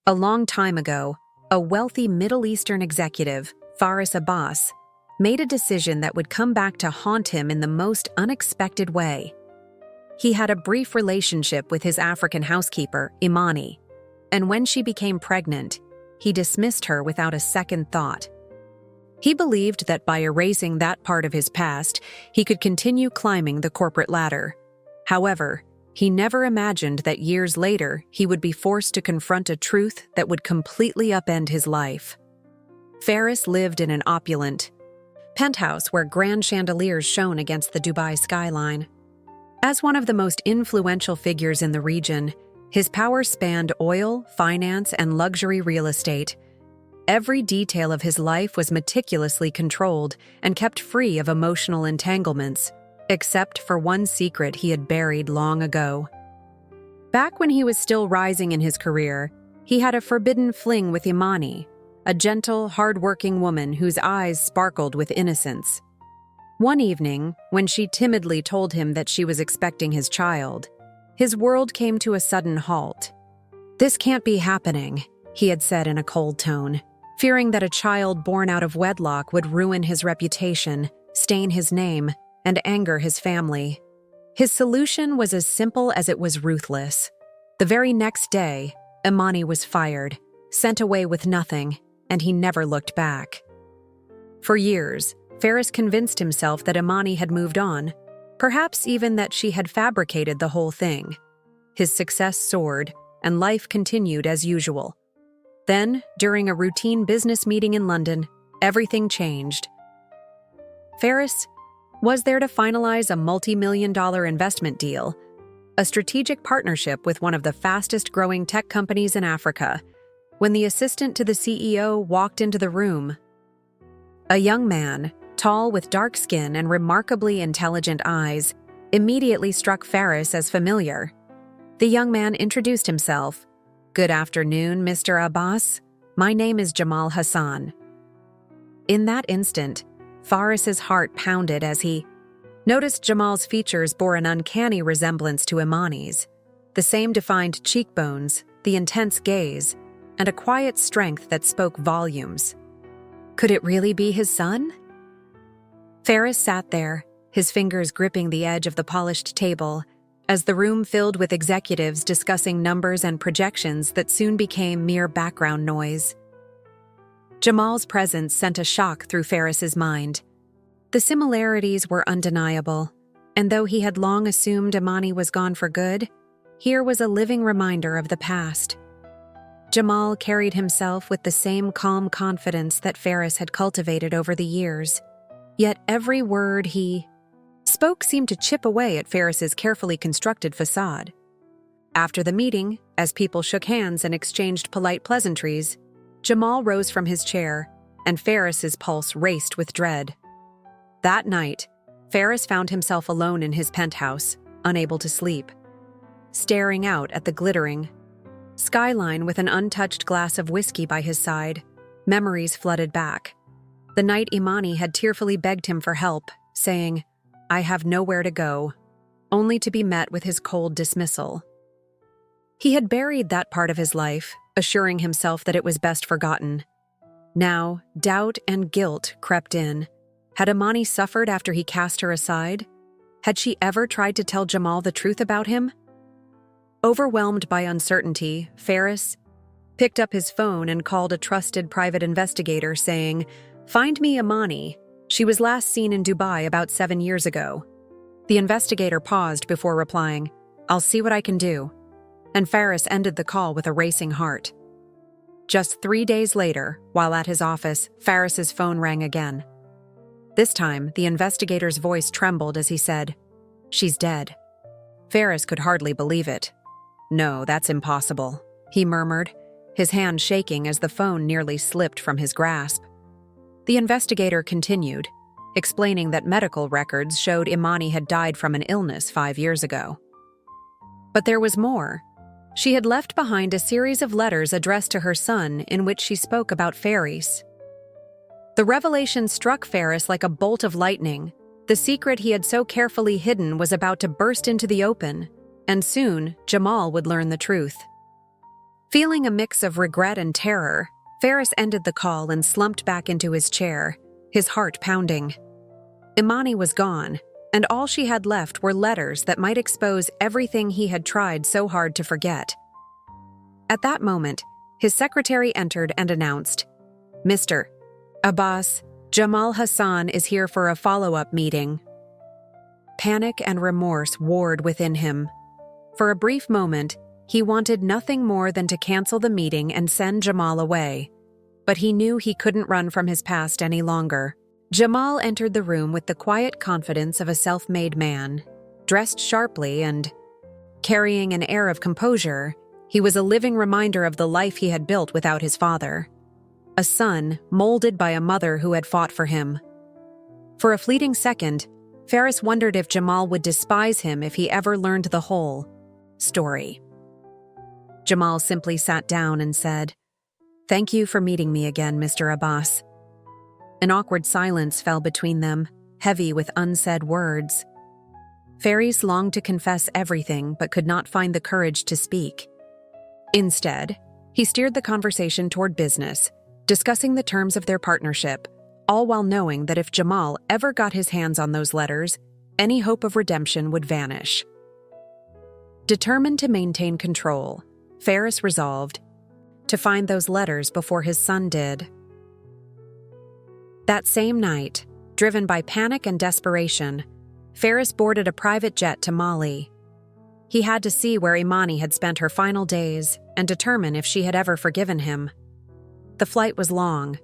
A long time ago, a wealthy Middle Eastern executive, Faris Abbas, made a decision that would come back to haunt him in the most unexpected way. He had a brief relationship with his African housekeeper, Imani, and when she became pregnant, he dismissed her without a second thought. He believed that by erasing that part of his past, he could continue climbing the corporate ladder. However, he never imagined that years later he would be forced to confront a truth that would completely upend his life. Faris lived in an opulent penthouse where grand chandeliers shone against the Dubai skyline. As one of the most influential figures in the region, his power spanned oil, finance, and luxury real estate. Every detail of his life was meticulously controlled and kept free of emotional entanglements, except for one secret he had buried long ago. Back when he was still rising in his career, he had a forbidden fling with Imani, a gentle, hard-working woman whose eyes sparkled with innocence. One evening, when she timidly told him that she was expecting his child, his world came to a sudden halt. "This can't be happening," he had said in a cold tone, fearing that a child born out of wedlock would ruin his reputation, stain his name, and anger his family. His solution was as simple as it was ruthless. The very next day, Imani was fired, sent away with nothing, and he never looked back. For years, Faris convinced himself that Imani had moved on, perhaps even that she had fabricated the whole thing. His success soared, and life continued as usual. Then, during a routine business meeting in London, everything changed. Faris was there to finalize a multi-million-dollar investment deal, a strategic partnership with one of the fastest-growing tech companies in Africa, when the assistant to the CEO walked into the room. A young man, tall with dark skin and remarkably intelligent eyes, immediately struck Faris as familiar. The young man introduced himself. "Good afternoon, Mr. Abbas. My name is Jamal Hassan." In that instant, Faris's heart pounded as he noticed Jamal's features bore an uncanny resemblance to Imani's. The same defined cheekbones, the intense gaze, and a quiet strength that spoke volumes. Could it really be his son? Faris sat there, his fingers gripping the edge of the polished table, as the room filled with executives discussing numbers and projections that soon became mere background noise. Jamal's presence sent a shock through Faris's mind. The similarities were undeniable, and though he had long assumed Imani was gone for good, here was a living reminder of the past. Jamal carried himself with the same calm confidence that Faris had cultivated over the years, yet every word he spoke seemed to chip away at Faris's carefully constructed facade. After the meeting, as people shook hands and exchanged polite pleasantries, Jamal rose from his chair, and Faris's pulse raced with dread. That night, Faris found himself alone in his penthouse, unable to sleep. Staring out at the glittering skyline with an untouched glass of whiskey by his side, memories flooded back. The night Imani had tearfully begged him for help, saying, "I have nowhere to go," only to be met with his cold dismissal. He had buried that part of his life, assuring himself that it was best forgotten. Now, doubt and guilt crept in. Had Imani suffered after he cast her aside? Had she ever tried to tell Jamal the truth about him? Overwhelmed by uncertainty, Faris picked up his phone and called a trusted private investigator, saying, "Find me Imani. She was last seen in Dubai about 7 years ago." The investigator paused before replying, "I'll see what I can do." And Faris ended the call with a racing heart. Just 3 days later, while at his office, Faris's phone rang again. This time, the investigator's voice trembled as he said, "She's dead." Faris could hardly believe it. "No, that's impossible," he murmured, his hand shaking as the phone nearly slipped from his grasp. The investigator continued, explaining that medical records showed Imani had died from an illness 5 years ago. But there was more. She had left behind a series of letters addressed to her son in which she spoke about Faris. The revelation struck Faris like a bolt of lightning. The secret he had so carefully hidden was about to burst into the open, and soon Jamal would learn the truth. Feeling a mix of regret and terror, Ferris ended the call and slumped back into his chair, his heart pounding. Imani was gone, and all she had left were letters that might expose everything he had tried so hard to forget. At that moment, his secretary entered and announced, "Mr. Abbas, Jamal Hassan is here for a follow-up meeting." Panic and remorse warred within him. For a brief moment, he wanted nothing more than to cancel the meeting and send Jamal away. But he knew he couldn't run from his past any longer. Jamal entered the room with the quiet confidence of a self-made man. Dressed sharply and carrying an air of composure, he was a living reminder of the life he had built without his father. A son molded by a mother who had fought for him. For a fleeting second, Ferris wondered if Jamal would despise him if he ever learned the whole story. Jamal simply sat down and said, "Thank you for meeting me again, Mr. Abbas." An awkward silence fell between them, heavy with unsaid words. Ferris longed to confess everything but could not find the courage to speak. Instead, he steered the conversation toward business, discussing the terms of their partnership, all while knowing that if Jamal ever got his hands on those letters, any hope of redemption would vanish. Determined to maintain control, Ferris resolved to find those letters before his son did. That same night, driven by panic and desperation, Ferris boarded a private jet to Mali. He had to see where Imani had spent her final days and determine if she had ever forgiven him. The flight was long,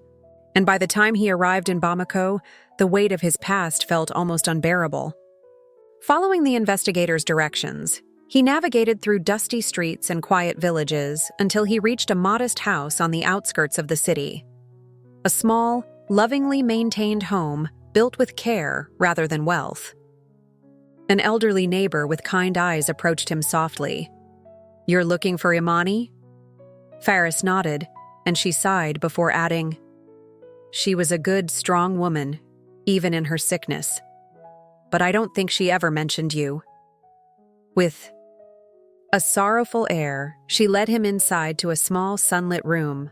and by the time he arrived in Bamako, the weight of his past felt almost unbearable. Following the investigator's directions, he navigated through dusty streets and quiet villages until he reached a modest house on the outskirts of the city. A small, lovingly maintained home built with care rather than wealth. An elderly neighbor with kind eyes approached him softly. "You're looking for Imani?" Ferris nodded, and she sighed before adding, "She was a good, strong woman, even in her sickness. But I don't think she ever mentioned you." With a sorrowful air, she led him inside to a small sunlit room.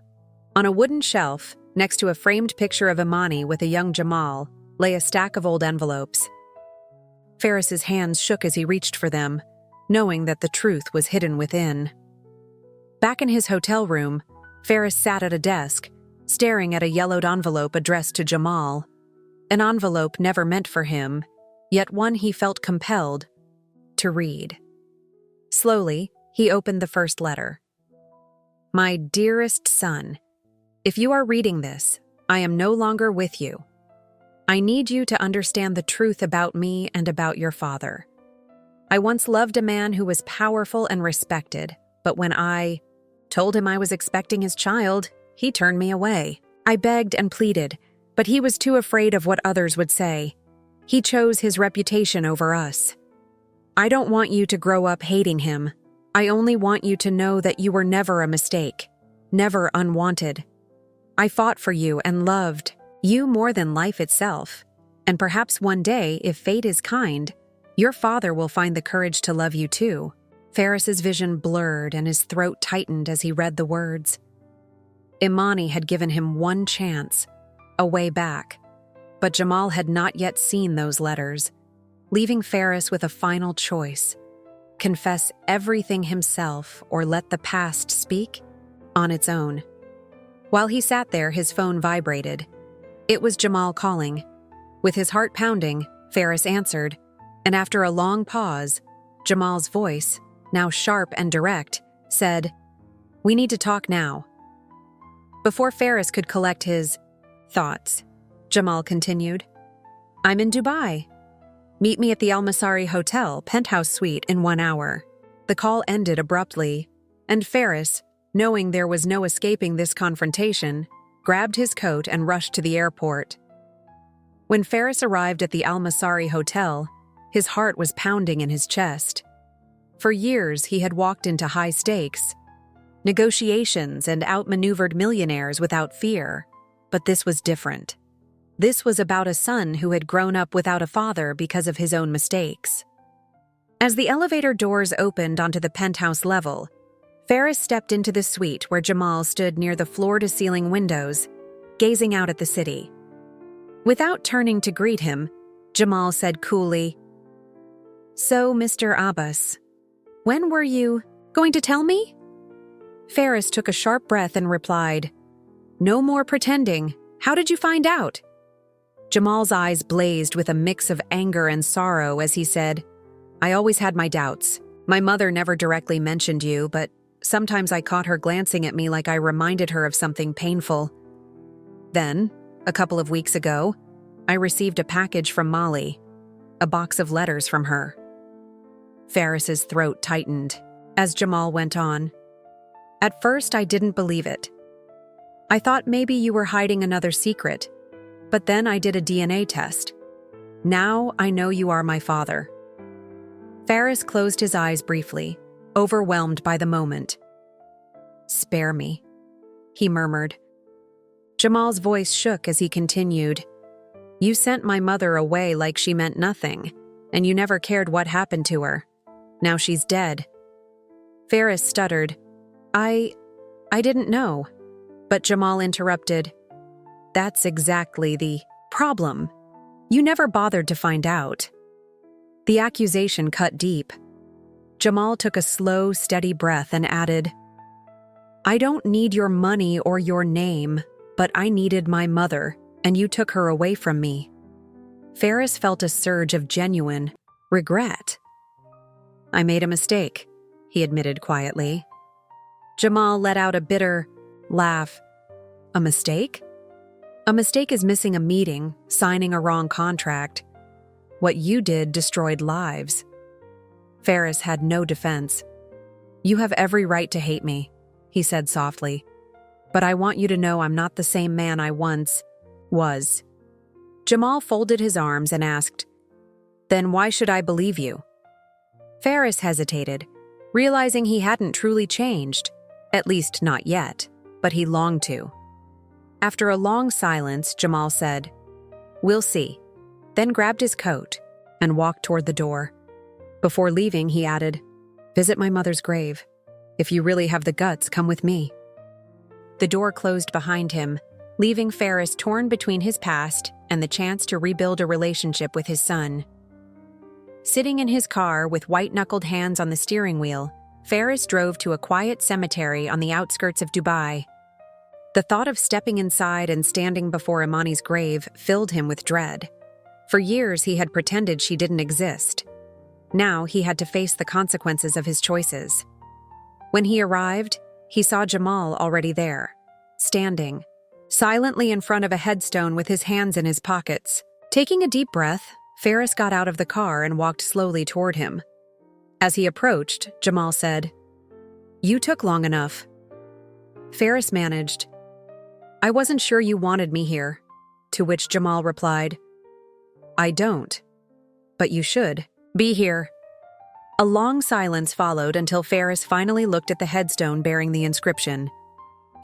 On a wooden shelf, next to a framed picture of Imani with a young Jamal, lay a stack of old envelopes. Ferris's hands shook as he reached for them, knowing that the truth was hidden within. Back in his hotel room, Ferris sat at a desk, staring at a yellowed envelope addressed to Jamal. An envelope never meant for him, yet one he felt compelled to read. Slowly, he opened the first letter. "My dearest son, if you are reading this, I am no longer with you. I need you to understand the truth about me and about your father. I once loved a man who was powerful and respected, but when I told him I was expecting his child, he turned me away. I begged and pleaded, but he was too afraid of what others would say. He chose his reputation over us. I don't want you to grow up hating him. I only want you to know that you were never a mistake, never unwanted. I fought for you and loved you more than life itself. And perhaps one day, if fate is kind, your father will find the courage to love you too." Ferris's vision blurred and his throat tightened as he read the words. Imani had given him one chance, a way back, but Jamal had not yet seen those letters, leaving Ferris with a final choice: confess everything himself or let the past speak on its own. While he sat there, his phone vibrated. It was Jamal calling. With his heart pounding, Ferris answered, and after a long pause, Jamal's voice, now sharp and direct, said, "We need to talk now." Before Ferris could collect his thoughts, Jamal continued, "I'm in Dubai. Meet me at the Al Masari Hotel, penthouse suite, in 1 hour." The call ended abruptly, and Ferris, knowing there was no escaping this confrontation, grabbed his coat and rushed to the airport. When Ferris arrived at the Al Masari Hotel, his heart was pounding in his chest. For years, he had walked into high stakes, negotiations, and outmaneuvered millionaires without fear. But this was different. This was about a son who had grown up without a father because of his own mistakes. As the elevator doors opened onto the penthouse level, Ferris stepped into the suite where Jamal stood near the floor-to-ceiling windows, gazing out at the city. Without turning to greet him, Jamal said coolly, "So, Mr. Abbas, when were you going to tell me?" Ferris took a sharp breath and replied, "No more pretending. How did you find out?" Jamal's eyes blazed with a mix of anger and sorrow as he said, "I always had my doubts. My mother never directly mentioned you, but sometimes I caught her glancing at me like I reminded her of something painful. Then, a couple of weeks ago, I received a package from Molly, a box of letters from her." Ferris's throat tightened as Jamal went on. "At first, I didn't believe it. I thought maybe you were hiding another secret, but then I did a DNA test. Now I know you are my father." Ferris closed his eyes briefly, overwhelmed by the moment. "Spare me," he murmured. Jamal's voice shook as he continued, "You sent my mother away like she meant nothing, and you never cared what happened to her. Now she's dead." Ferris stuttered, I didn't know." But Jamal interrupted, "That's exactly the problem. You never bothered to find out." The accusation cut deep. Jamal took a slow, steady breath and added, "I don't need your money or your name, but I needed my mother, and you took her away from me." Ferris felt a surge of genuine regret. "I made a mistake," he admitted quietly. Jamal let out a bitter laugh. "A mistake? A mistake is missing a meeting, signing a wrong contract. What you did destroyed lives." Ferris had no defense. "You have every right to hate me," he said softly. "But I want you to know I'm not the same man I once was." Jamal folded his arms and asked, "Then why should I believe you?" Ferris hesitated, realizing he hadn't truly changed, at least not yet, but he longed to. After a long silence, Jamal said, "We'll see," then grabbed his coat and walked toward the door. Before leaving, he added, "Visit my mother's grave. If you really have the guts, come with me." The door closed behind him, leaving Ferris torn between his past and the chance to rebuild a relationship with his son. Sitting in his car with white-knuckled hands on the steering wheel, Ferris drove to a quiet cemetery on the outskirts of Dubai. The thought of stepping inside and standing before Imani's grave filled him with dread. For years, he had pretended she didn't exist. Now he had to face the consequences of his choices. When he arrived, he saw Jamal already there, standing, silently in front of a headstone with his hands in his pockets. Taking a deep breath, Ferris got out of the car and walked slowly toward him. As he approached, Jamal said, "You took long enough." Ferris managed, "I wasn't sure you wanted me here," to which Jamal replied, "I don't, but you should be here." A long silence followed until Ferris finally looked at the headstone bearing the inscription,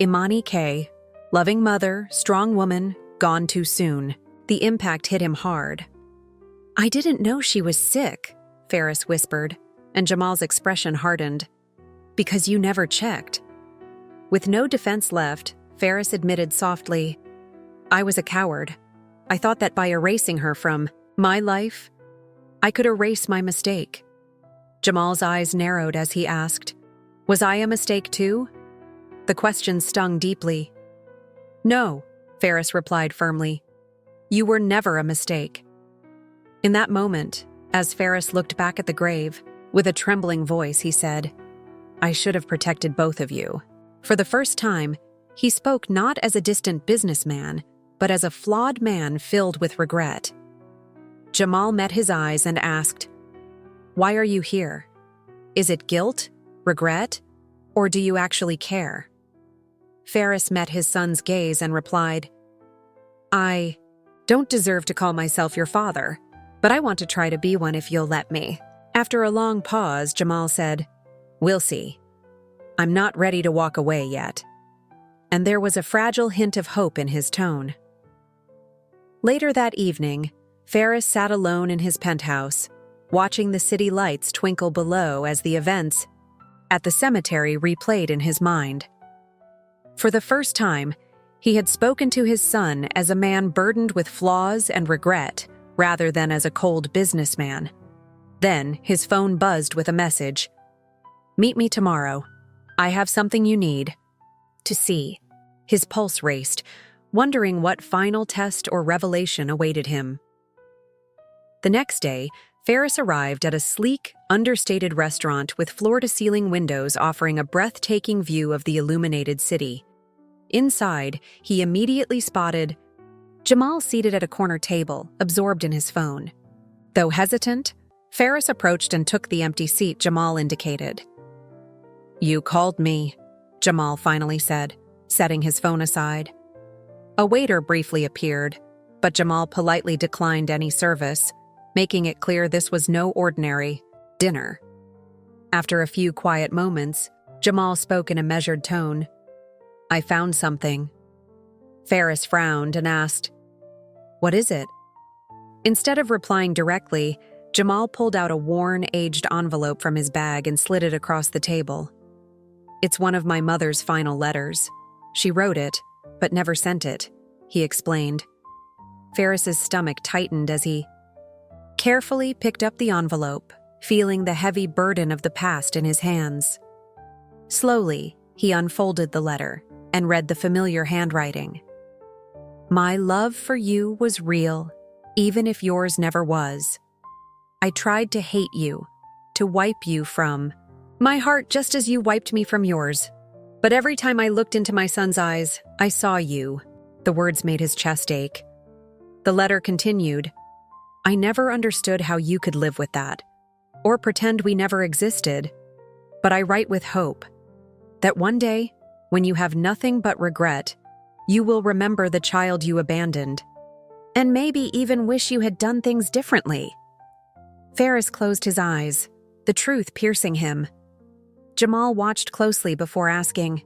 "Imani K, loving mother, strong woman, gone too soon." The impact hit him hard. "I didn't know she was sick," Ferris whispered, and Jamal's expression hardened. "Because you never checked." With no defense left, Ferris admitted softly, "I was a coward. I thought that by erasing her from my life, I could erase my mistake." Jamal's eyes narrowed as he asked, "Was I a mistake too?" The question stung deeply. "No," Ferris replied firmly. "You were never a mistake." In that moment, as Ferris looked back at the grave, with a trembling voice, he said, "I should have protected both of you." For the first time, he spoke not as a distant businessman, but as a flawed man filled with regret. Jamal met his eyes and asked, "Why are you here? Is it guilt, regret, or do you actually care?" Ferris met his son's gaze and replied, "I don't deserve to call myself your father, but I want to try to be one if you'll let me." After a long pause, Jamal said, "We'll see. I'm not ready to walk away yet." And there was a fragile hint of hope in his tone. Later that evening, Ferris sat alone in his penthouse, watching the city lights twinkle below as the events at the cemetery replayed in his mind. For the first time, he had spoken to his son as a man burdened with flaws and regret, rather than as a cold businessman. Then his phone buzzed with a message. "Meet me tomorrow. I have something you need to see." His pulse raced, wondering what final test or revelation awaited him. The next day, Ferris arrived at a sleek, understated restaurant with floor-to-ceiling windows offering a breathtaking view of the illuminated city. Inside, he immediately spotted Jamal seated at a corner table, absorbed in his phone. Though hesitant, Ferris approached and took the empty seat Jamal indicated. "You called me," Jamal finally said, setting his phone aside. A waiter briefly appeared, but Jamal politely declined any service, making it clear this was no ordinary dinner. After a few quiet moments, Jamal spoke in a measured tone. "I found something." Ferris frowned and asked, "What is it?" Instead of replying directly, Jamal pulled out a worn, aged envelope from his bag and slid it across the table. "It's one of my mother's final letters. She wrote it, but never sent it," he explained. Ferris's stomach tightened as he carefully picked up the envelope, feeling the heavy burden of the past in his hands. Slowly, he unfolded the letter and read the familiar handwriting. "My love for you was real, even if yours never was. I tried to hate you, to wipe you from my heart just as you wiped me from yours. But every time I looked into my son's eyes, I saw you." The words made his chest ache. The letter continued, "I never understood how you could live with that, or pretend we never existed. But I write with hope that one day, when you have nothing but regret, you will remember the child you abandoned, and maybe even wish you had done things differently." Ferris closed his eyes, the truth piercing him. Jamal watched closely before asking,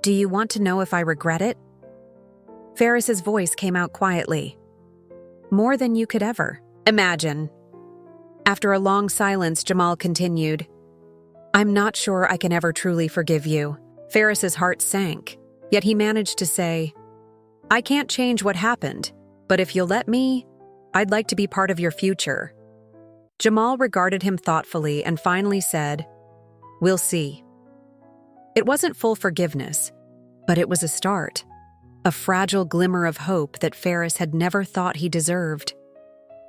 "Do you want to know if I regret it?" Ferris's voice came out quietly. "More than you could ever imagine." After a long silence, Jamal continued, "I'm not sure I can ever truly forgive you." Ferris's heart sank, yet he managed to say, "I can't change what happened, but if you'll let me, I'd like to be part of your future." Jamal regarded him thoughtfully and finally said, "We'll see." It wasn't full forgiveness, but it was a start, a fragile glimmer of hope that Ferris had never thought he deserved.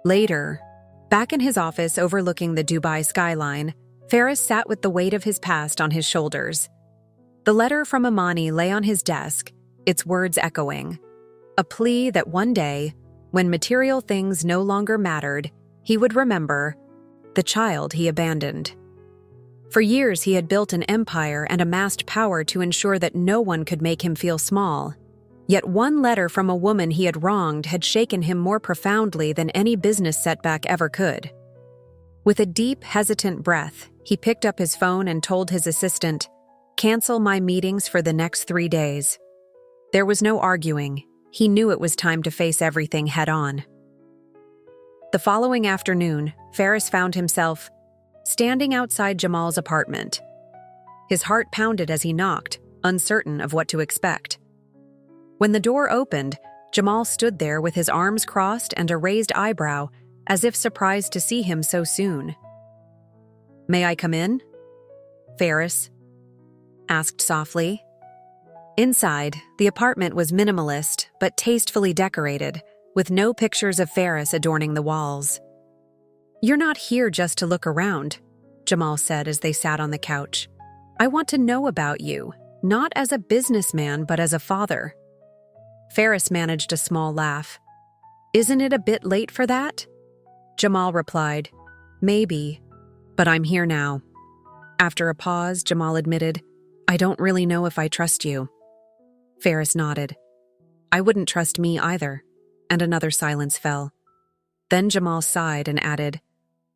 Later, back in his office overlooking the Dubai skyline, Ferris sat with the weight of his past on his shoulders. The letter from Imani lay on his desk, its words echoing, a plea that one day, when material things no longer mattered, he would remember the child he abandoned. For years, he had built an empire and amassed power to ensure that no one could make him feel small. Yet one letter from a woman he had wronged had shaken him more profoundly than any business setback ever could. With a deep, hesitant breath, he picked up his phone and told his assistant, "Cancel my meetings for the next 3 days." There was no arguing. He knew it was time to face everything head-on. The following afternoon, Ferris found himself standing outside Jamal's apartment. His heart pounded as he knocked, uncertain of what to expect. When the door opened, Jamal stood there with his arms crossed and a raised eyebrow, as if surprised to see him so soon. "May I come in?" Ferris asked softly. Inside, the apartment was minimalist but tastefully decorated, with no pictures of Ferris adorning the walls. "You're not here just to look around," Jamal said as they sat on the couch. "I want to know about you, not as a businessman but as a father." Ferris managed a small laugh. "Isn't it a bit late for that?" Jamal replied, "Maybe, but I'm here now." After a pause, Jamal admitted, "I don't really know if I trust you." Ferris nodded. "I wouldn't trust me either," and another silence fell. Then Jamal sighed and added,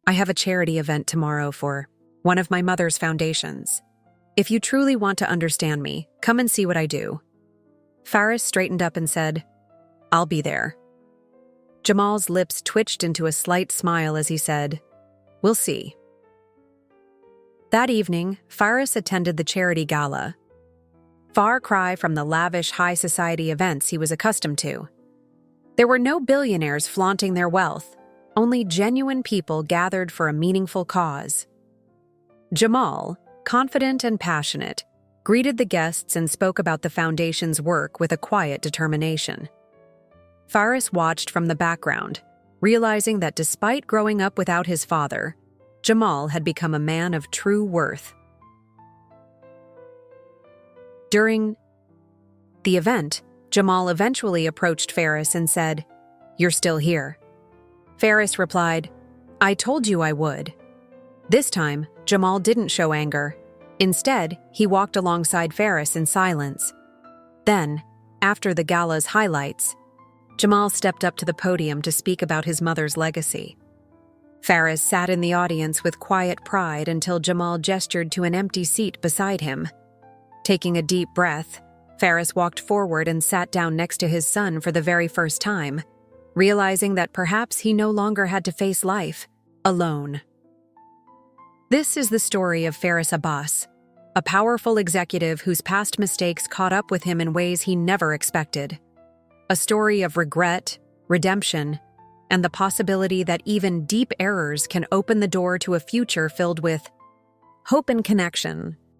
"I have a charity event tomorrow for one of my mother's foundations. If you truly want to understand me, come and see what I do." Ferris straightened up and said, "I'll be there." Jamal's lips twitched into a slight smile as he said, "We'll see." That evening, Faris attended the charity gala. Far cry from the lavish high society events he was accustomed to. There were no billionaires flaunting their wealth, only genuine people gathered for a meaningful cause. Jamal, confident and passionate, greeted the guests and spoke about the foundation's work with a quiet determination. Faris watched from the background, realizing that despite growing up without his father, Jamal had become a man of true worth. During the event, Jamal eventually approached Faris and said, "You're still here." Faris replied, "I told you I would." This time, Jamal didn't show anger. Instead, he walked alongside Faris in silence. Then, after the gala's highlights, Jamal stepped up to the podium to speak about his mother's legacy. Faris sat in the audience with quiet pride until Jamal gestured to an empty seat beside him. Taking a deep breath, Faris walked forward and sat down next to his son for the very first time, realizing that perhaps he no longer had to face life alone. This is the story of Faris Abbas, a powerful executive whose past mistakes caught up with him in ways he never expected. A story of regret, redemption, and the possibility that even deep errors can open the door to a future filled with hope and connection.